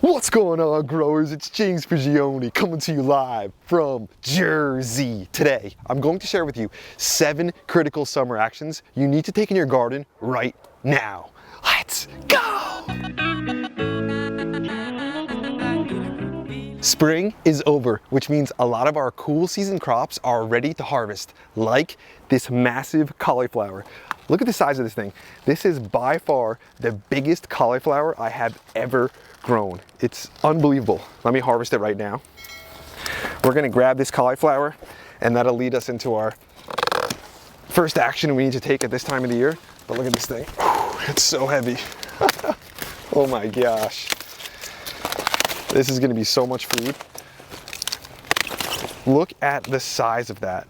What's going on, growers? It's James Prigioni coming to you live from Jersey. Today, I'm going to share with you 7 critical summer actions you need to take in your garden right now. Let's go! Spring is over, which means a lot of our cool season crops are ready to harvest, like this massive cauliflower. Look at the size of this thing. This is by far the biggest cauliflower I have ever grown. It's unbelievable. Let me harvest it right now. We're gonna grab this cauliflower and that'll lead us into our first action we need to take at this time of the year. But look at this thing. It's so heavy. Oh my gosh. This is gonna be so much food. Look at the size of that.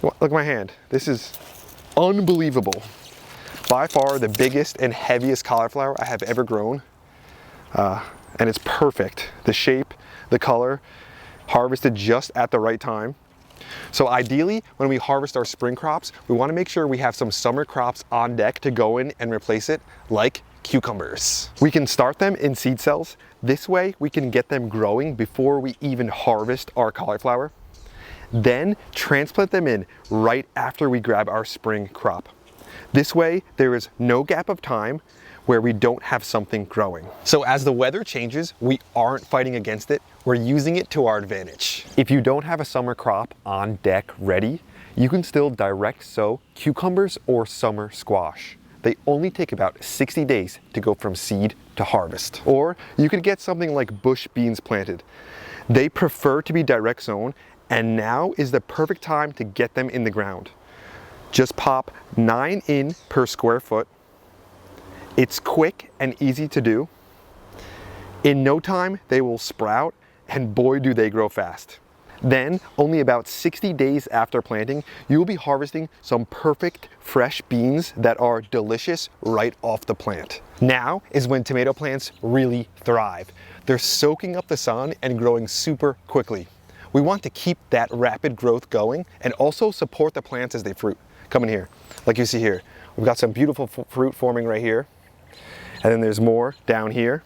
Look at my hand. This is unbelievable. By far the biggest and heaviest cauliflower I have ever grown. And it's perfect. The shape, the color, harvested just at the right time. So ideally, when we harvest our spring crops, we want to make sure we have some summer crops on deck to go in and replace it, like cucumbers. We can start them in seed cells. This way we can get them growing before we even harvest our cauliflower. Then transplant them in right after we grab our spring crop. This way there is no gap of time where we don't have something growing. So as the weather changes, we aren't fighting against it, we're using it to our advantage. If you don't have a summer crop on deck ready, you can still direct sow cucumbers or summer squash. They only take about 60 days to go from seed to harvest. Or you could get something like bush beans planted. They prefer to be direct sown, and now is the perfect time to get them in the ground. Just pop 9 in per square foot. It's quick and easy to do. In no time, they will sprout, and boy do they grow fast. Then, only about 60 days after planting, you will be harvesting some perfect fresh beans that are delicious right off the plant. Now is when tomato plants really thrive. They're soaking up the sun and growing super quickly. We want to keep that rapid growth going and also support the plants as they fruit. Come in here, like you see here. We've got some beautiful fruit forming right here. And then there's more down here,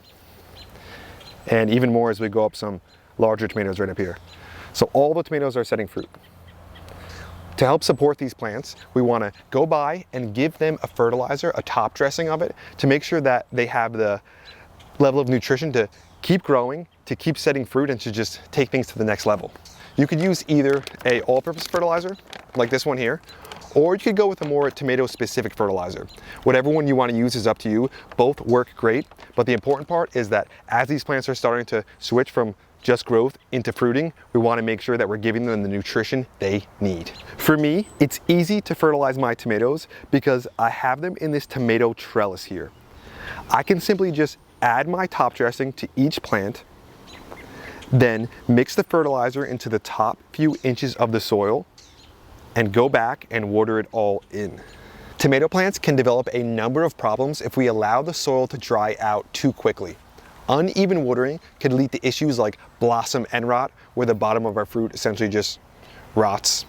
and even more as we go up some larger tomatoes right up here. So all the tomatoes are setting fruit. To help support these plants, we want to go by and give them a fertilizer, a top dressing of it, to make sure that they have the level of nutrition to keep growing, to keep setting fruit, and to just take things to the next level. You could use either a all-purpose fertilizer, like this one here, or you could go with a more tomato-specific fertilizer. Whatever one you want to use is up to you. Both work great, but the important part is that as these plants are starting to switch from just growth into fruiting, we want to make sure that we're giving them the nutrition they need. For me, it's easy to fertilize my tomatoes because I have them in this tomato trellis here. I can simply just add my top dressing to each plant, then mix the fertilizer into the top few inches of the soil, and go back and water it all in. Tomato plants can develop a number of problems if we allow the soil to dry out too quickly. Uneven watering can lead to issues like blossom end rot, where the bottom of our fruit essentially just rots.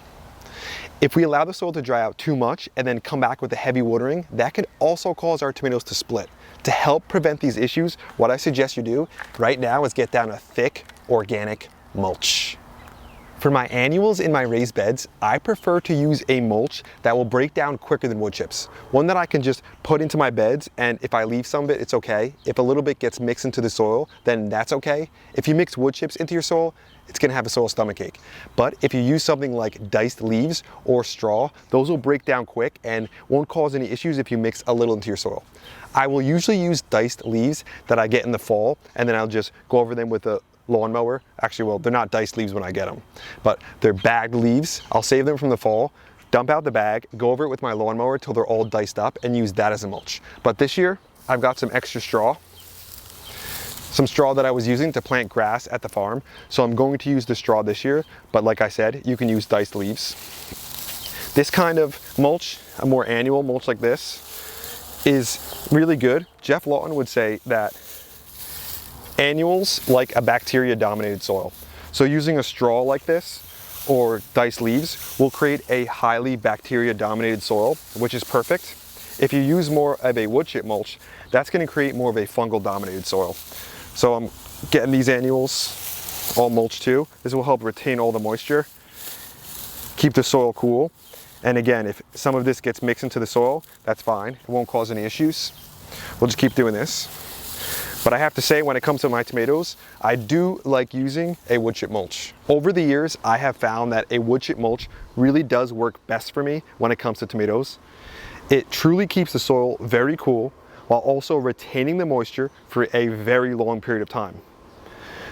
If we allow the soil to dry out too much and then come back with the heavy watering, that could also cause our tomatoes to split. To help prevent these issues, what I suggest you do right now is get down a thick organic mulch. For my annuals in my raised beds, I prefer to use a mulch that will break down quicker than wood chips. One that I can just put into my beds, and if I leave some of it, it's okay. If a little bit gets mixed into the soil, then that's okay. If you mix wood chips into your soil, it's gonna have a soil stomachache. But if you use something like diced leaves or straw, those will break down quick and won't cause any issues if you mix a little into your soil. I will usually use diced leaves that I get in the fall, and then I'll just go over them with a lawnmower. Actually, well, they're not diced leaves when I get them, but they're bagged leaves. I'll save them from the fall, dump out the bag, go over it with my lawnmower till they're all diced up, and use that as a mulch. But this year, I've got some extra straw. Some straw that I was using to plant grass at the farm. So I'm going to use the straw this year, but like I said, you can use diced leaves. This kind of mulch, a more annual mulch like this, is really good. Jeff Lawton would say that annuals like a bacteria-dominated soil. So using a straw like this or diced leaves will create a highly bacteria-dominated soil, which is perfect. If you use more of a wood chip mulch, that's going to create more of a fungal-dominated soil. So I'm getting these annuals all mulched too. This will help retain all the moisture, keep the soil cool. And again, if some of this gets mixed into the soil, that's fine. It won't cause any issues. We'll just keep doing this. But I have to say, when it comes to my tomatoes, I do like using a wood chip mulch. Over the years, I have found that a wood chip mulch really does work best for me when it comes to tomatoes. It truly keeps the soil very cool while also retaining the moisture for a very long period of time.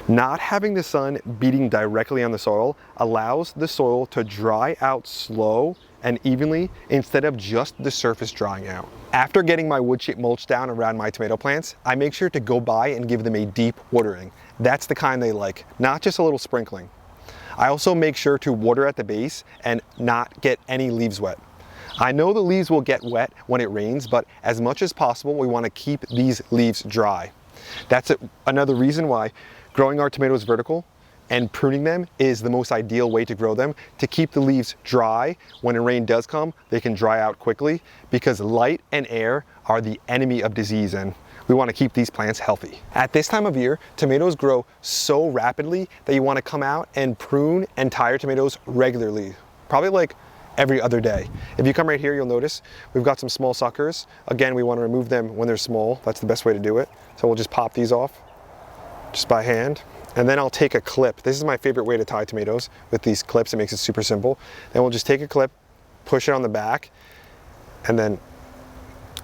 Not having the sun beating directly on the soil allows the soil to dry out slow and evenly instead of just the surface drying out. After getting my wood chip mulch down around my tomato plants, I make sure to go by and give them a deep watering. That's the kind they like, not just a little sprinkling. I also make sure to water at the base and not get any leaves wet. I know the leaves will get wet when it rains, but as much as possible, we want to keep these leaves dry. That's another reason why growing our tomatoes vertical and pruning them is the most ideal way to grow them, to keep the leaves dry. When a rain does come, they can dry out quickly, because light and air are the enemy of disease, and we want to keep these plants healthy. At this time of year, tomatoes grow so rapidly that you want to come out and prune and tire tomatoes regularly, probably like every other day. If you come right here, you'll notice we've got some small suckers. Again, we want to remove them when they're small. That's the best way to do it. So we'll just pop these off just by hand. And then I'll take a clip. This is my favorite way to tie tomatoes, with these clips. It makes it super simple. Then we'll just take a clip, push it on the back, and then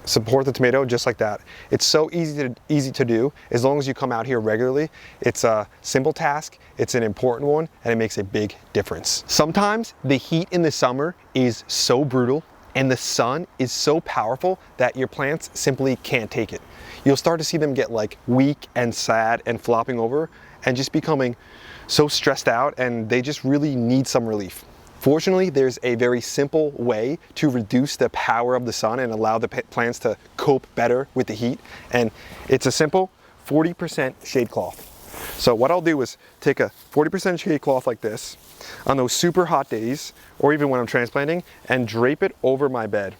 support the tomato just like that. It's so easy to do as long as you come out here regularly. It's a simple task, it's an important one, and it makes a big difference. Sometimes the heat in the summer is so brutal and the sun is so powerful that your plants simply can't take it. You'll start to see them get like weak and sad and flopping over and just becoming so stressed out, and they just really need some relief. Fortunately, there's a very simple way to reduce the power of the sun and allow the plants to cope better with the heat, and it's a simple 40% shade cloth. So what I'll do is take a 40% shade cloth like this on those super hot days, or even when I'm transplanting, and drape it over my bed.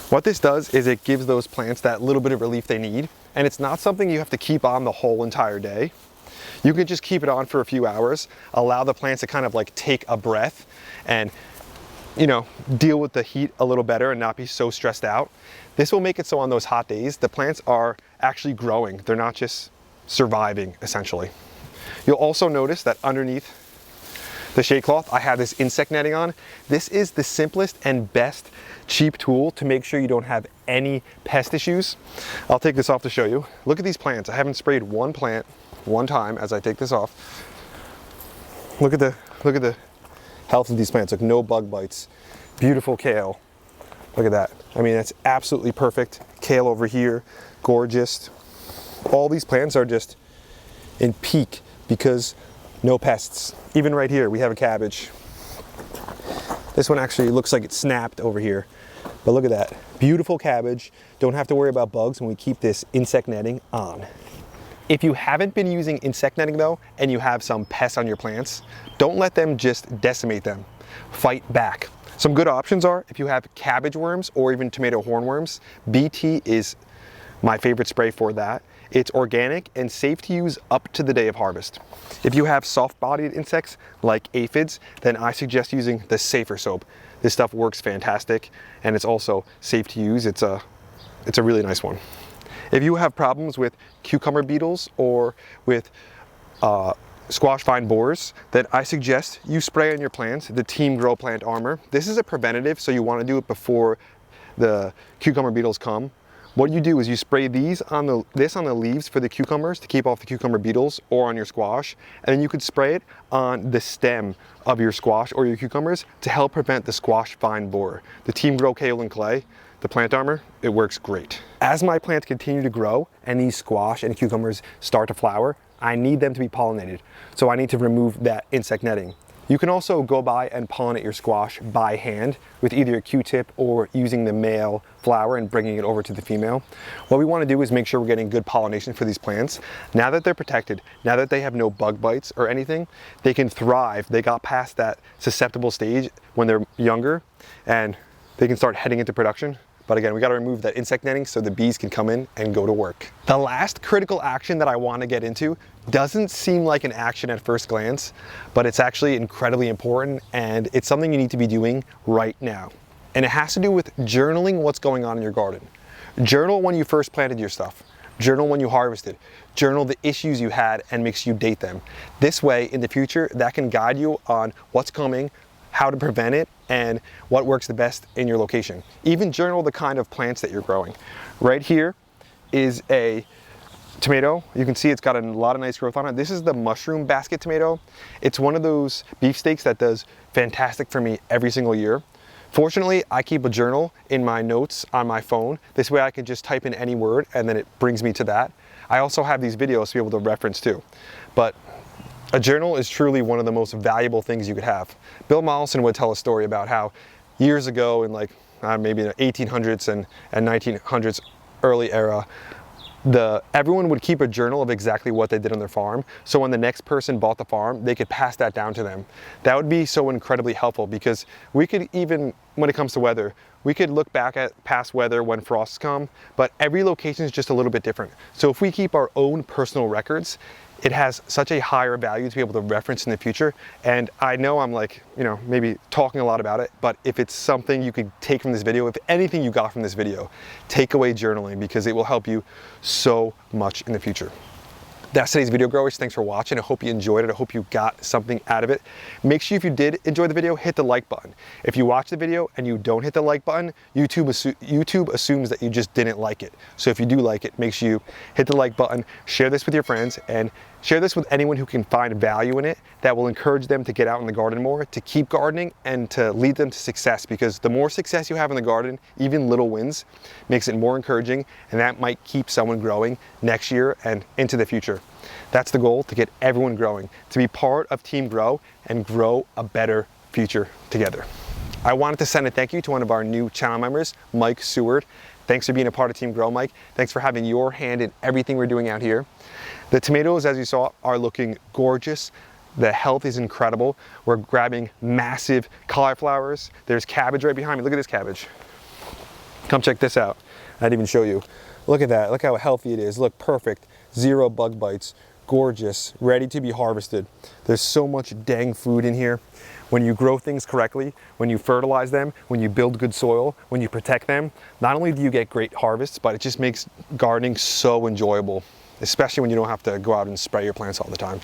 What this does is it gives those plants that little bit of relief they need, and it's not something you have to keep on the whole entire day. You can just keep it on for a few hours, allow the plants to kind of like take a breath and, you know, deal with the heat a little better and not be so stressed out. This will make it so on those hot days, the plants are actually growing. They're not just surviving, essentially. You'll also notice that underneath the shade cloth, I have this insect netting on. This is the simplest and best cheap tool to make sure you don't have any pest issues. I'll take this off to show you. Look at these plants. I haven't sprayed one plant one time as I take this off. Look at the health of these plants. Like, no bug bites. Beautiful kale. Look at that. I mean, that's absolutely perfect. Kale over here, gorgeous. All these plants are just in peak because no pests. Even right here, we have a cabbage. This one actually looks like it snapped over here. But look at that. Beautiful cabbage. Don't have to worry about bugs when we keep this insect netting on. If you haven't been using insect netting though, and you have some pests on your plants, don't let them just decimate them. Fight back. Some good options are, if you have cabbage worms or even tomato hornworms, BT is my favorite spray for that. It's organic and safe to use up to the day of harvest. If you have soft-bodied insects like aphids, then I suggest using the safer soap. This stuff works fantastic, and it's also safe to use. It's a really nice one. If you have problems with cucumber beetles or with squash vine borers, then I suggest you spray on your plants the Team Grow Plant Armor. This is a preventative, so you want to do it before the cucumber beetles come. What you do is you spray this on the leaves for the cucumbers to keep off the cucumber beetles, or on your squash, and then you could spray it on the stem of your squash or your cucumbers to help prevent the squash vine borer. The Team Grow Kale and Clay, the plant armor, it works great. As my plants continue to grow and these squash and cucumbers start to flower, I need them to be pollinated, so I need to remove that insect netting. You can also go by and pollinate your squash by hand with either a Q-tip or using the male flower and bringing it over to the female. What we want to do is make sure we're getting good pollination for these plants. Now that they're protected, now that they have no bug bites or anything, they can thrive. They got past that susceptible stage when they're younger, and they can start heading into production. But again, we got to remove that insect netting so the bees can come in and go to work. The last critical action that I want to get into doesn't seem like an action at first glance, but it's actually incredibly important, and it's something you need to be doing right now. And it has to do with journaling what's going on in your garden. Journal when you first planted your stuff. Journal when you harvested. Journal the issues you had and make sure you date them. This way, in the future, that can guide you on what's coming, how to prevent it, and what works the best in your location. Even journal the kind of plants that you're growing. Right here is a tomato. You can see it's got a lot of nice growth on it. This is the mushroom basket tomato. It's one of those beefsteaks that does fantastic for me every single year. Fortunately, I keep a journal in my notes on my phone. This way I can just type in any word and then it brings me to that. I also have these videos to be able to reference too. But a journal is truly one of the most valuable things you could have. Bill Mollison would tell a story about how years ago in like maybe the 1800s and 1900s early era, everyone would keep a journal of exactly what they did on their farm. So when the next person bought the farm, they could pass that down to them. That would be so incredibly helpful, because we could, even when it comes to weather, we could look back at past weather when frosts come, but every location is just a little bit different. So if we keep our own personal records, it has such a higher value to be able to reference in the future. And I know I'm like, maybe talking a lot about it, but if it's something you could take from this video, if anything you got from this video, take away journaling, because it will help you so much in the future. That's today's video, growers. Thanks for watching. I hope you enjoyed it. I hope you got something out of it. Make sure if you did enjoy the video, hit the like button. If you watch the video and you don't hit the like button, YouTube assumes that you just didn't like it. So if you do like it, make sure you hit the like button, share this with your friends, and share this with anyone who can find value in it. That will encourage them to get out in the garden more, to keep gardening, and to lead them to success. Because the more success you have in the garden, even little wins, makes it more encouraging, and that might keep someone growing next year and into the future. That's the goal, to get everyone growing, to be part of Team Grow and grow a better future together. I wanted to send a thank you to one of our new channel members, Mike Seward. Thanks for being a part of Team Grow, Mike. Thanks for having your hand in everything we're doing out here. The tomatoes, as you saw, are looking gorgeous. The health is incredible. We're grabbing massive cauliflowers. There's cabbage right behind me. Look at this cabbage. Come check this out. I didn't even show you. Look at that. Look how healthy it is. Look, perfect. 0 bug bites. Gorgeous. Ready to be harvested. There's so much dang food in here. When you grow things correctly, when you fertilize them, when you build good soil, when you protect them, not only do you get great harvests, but it just makes gardening so enjoyable, especially when you don't have to go out and spray your plants all the time.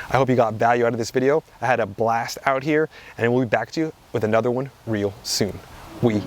I hope you got value out of this video. I had a blast out here, and we'll be back to you with another one real soon. We